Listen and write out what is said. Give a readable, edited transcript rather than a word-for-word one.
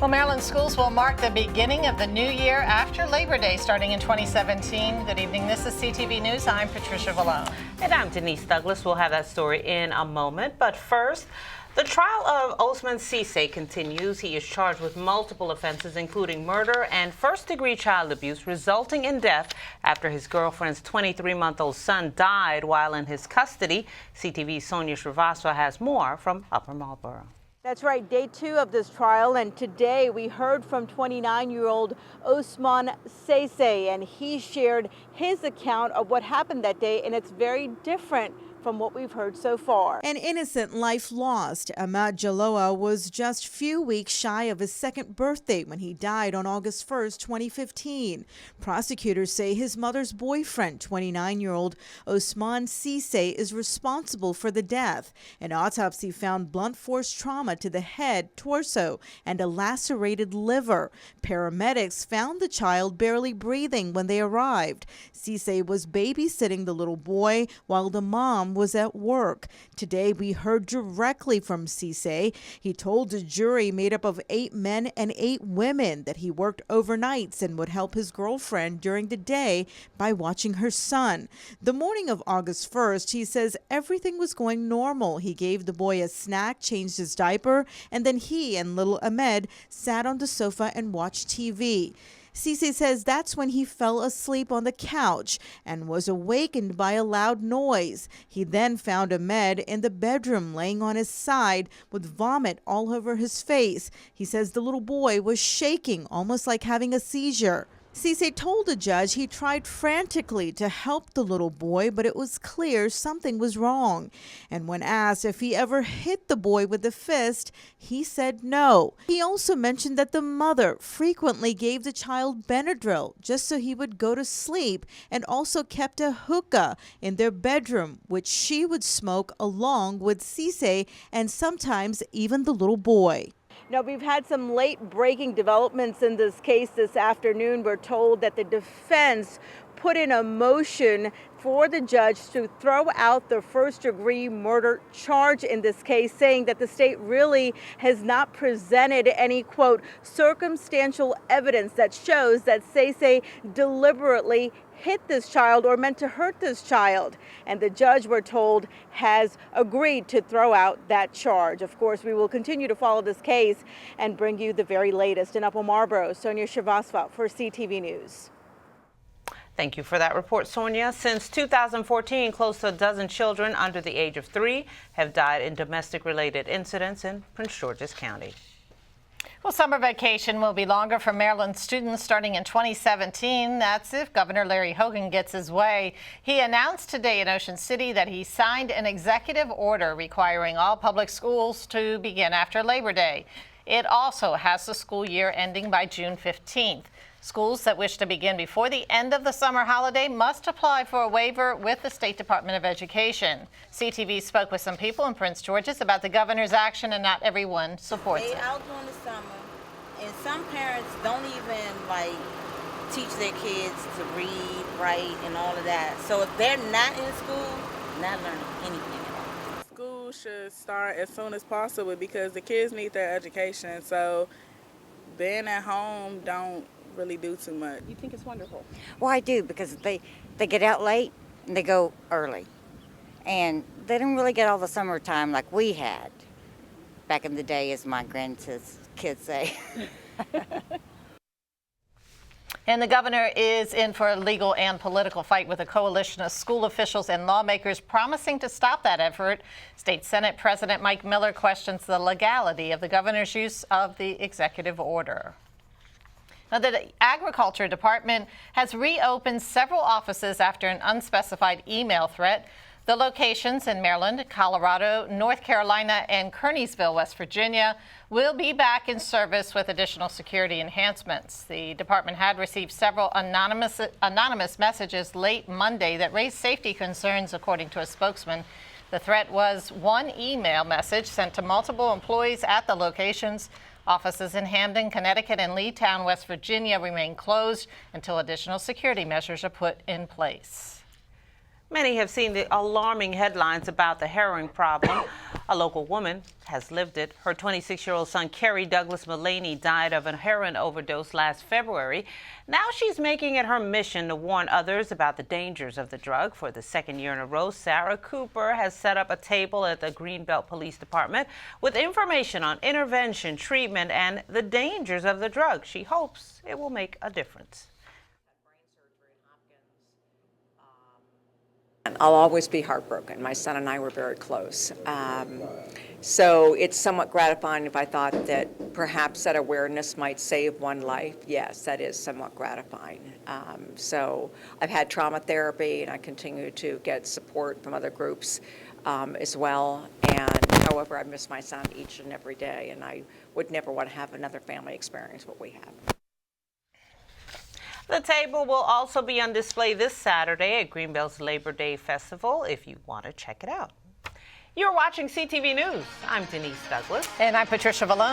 Well, Maryland schools will mark the beginning of the new year after Labor Day, starting in 2017. Good evening. This is CTV News. I'm Patricia Vallone. And I'm Denise Douglas. We'll have that story in a moment. But first, the trial of Osman Cisse continues. He is charged with multiple offenses, including murder and first-degree child abuse, resulting in death after his girlfriend's 23-month-old son died while in his custody. CTV's Sonia Srivastava has more from Upper Marlboro. That's right, day 2 of this trial, and today we heard from 29-year-old Osman Cisse, and he shared his account of what happened that day, and it's very different from what we've heard so far. An innocent life lost. Ahmad Jaloa was just few weeks shy of his second birthday when he died on August 1st, 2015. Prosecutors say his mother's boyfriend, 29-year-old Osman Cisse, is responsible for the death. An autopsy found blunt force trauma to the head, torso, and a lacerated liver. Paramedics found the child barely breathing when they arrived. Cisse was babysitting the little boy while the mom was at work. Today, we heard directly from Cisse. He told a jury made up of 8 men and 8 women that he worked overnights and would help his girlfriend during the day by watching her son. The morning of August 1st, he says everything was going normal. He gave the boy a snack, changed his diaper, and then he and little Ahmed sat on the sofa and watched TV. Cisse says that's when he fell asleep on the couch and was awakened by a loud noise. He then found Ahmed in the bedroom laying on his side with vomit all over his face. He says the little boy was shaking, almost like having a seizure. Cisse told the judge he tried frantically to help the little boy, but it was clear something was wrong. And when asked if he ever hit the boy with a fist, he said no. He also mentioned that the mother frequently gave the child Benadryl just so he would go to sleep, and also kept a hookah in their bedroom, which she would smoke along with Cisse and sometimes even the little boy. Now, we've had some late-breaking developments in this case this afternoon. We're told that the defense put in a motion for the judge to throw out the first-degree murder charge in this case, saying that the state really has not presented any, quote, circumstantial evidence that shows that Cisse deliberately hit this child or meant to hurt this child. And the judge, we're told, has agreed to throw out that charge. Of course, we will continue to follow this case and bring you the very latest. In Upper Marlboro, Sonia Srivastava for CTV News. Thank you for that report, Sonia. Since 2014, close to a dozen children under the age of 3 have died in domestic-related incidents in Prince George's County. Well, summer vacation will be longer for Maryland students starting in 2017. That's if Governor Larry Hogan gets his way. He announced today in Ocean City that he signed an executive order requiring all public schools to begin after Labor Day. It also has the school year ending by June 15th. Schools that wish to begin before the end of the summer holiday must apply for a waiver with the State Department of Education. CTV spoke with some people in Prince George's about the governor's action, and not everyone supports it. They out during the summer, and some parents don't even teach their kids to read, write, and all of that. So if they're not in school, not learning anything at all. School should start as soon as possible because the kids need their education. So being at home don't really do too much. You think it's wonderful? Well, I do, because they get out late and they go early. And they don't really get all the summertime like we had back in the day, as my grandkids say. And the governor is in for a legal and political fight with a coalition of school officials and lawmakers promising to stop that effort. State Senate President Mike Miller questions the legality of the governor's use of the executive order. Now, the Agriculture Department has reopened several offices after an unspecified email threat. The locations in Maryland, Colorado, North Carolina, and Kearneysville, West Virginia, will be back in service with additional security enhancements. The department had received several anonymous messages late Monday that raised safety concerns, according to a spokesman. The threat was one email message sent to multiple employees at the locations. Offices in Hamden, Connecticut, and Leetown, West Virginia remain closed until additional security measures are put in place. Many have seen the alarming headlines about the heroin problem. A local woman has lived it. Her 26-year-old son, Kerry Douglas Mullaney, died of a heroin overdose last February. Now she's making it her mission to warn others about the dangers of the drug. For the second year in a row, Sarah Cooper has set up a table at the Greenbelt Police Department with information on intervention, treatment, and the dangers of the drug. She hopes it will make a difference. I'll always be heartbroken. My son and I were very close. So it's somewhat gratifying if I thought that perhaps that awareness might save one life. Yes, that is somewhat gratifying. So I've had trauma therapy and I continue to get support from other groups as well. And however, I miss my son each and every day, and I would never want to have another family experience what we have. The table will also be on display this Saturday at Greenbelt's Labor Day Festival if you want to check it out. You're watching CTV News. I'm Denise Douglas. And I'm Patricia Valone.